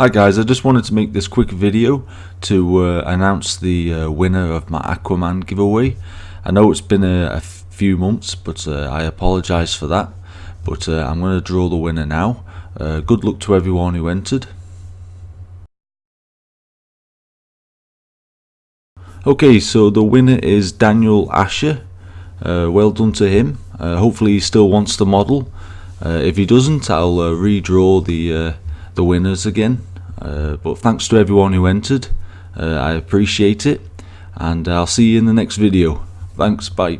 Hi guys, I just wanted to make this quick video to announce the winner of my Aquaman giveaway. I know it's been a few months, but I apologise for that. But I'm going to draw the winner now. Good luck to everyone who entered. Okay, so the winner is Daniel Asher. Well done to him. Hopefully he still wants the model. If he doesn't, I'll redraw the winners again. But thanks to everyone who entered. I appreciate it, and I'll see you in the next video. Thanks, bye.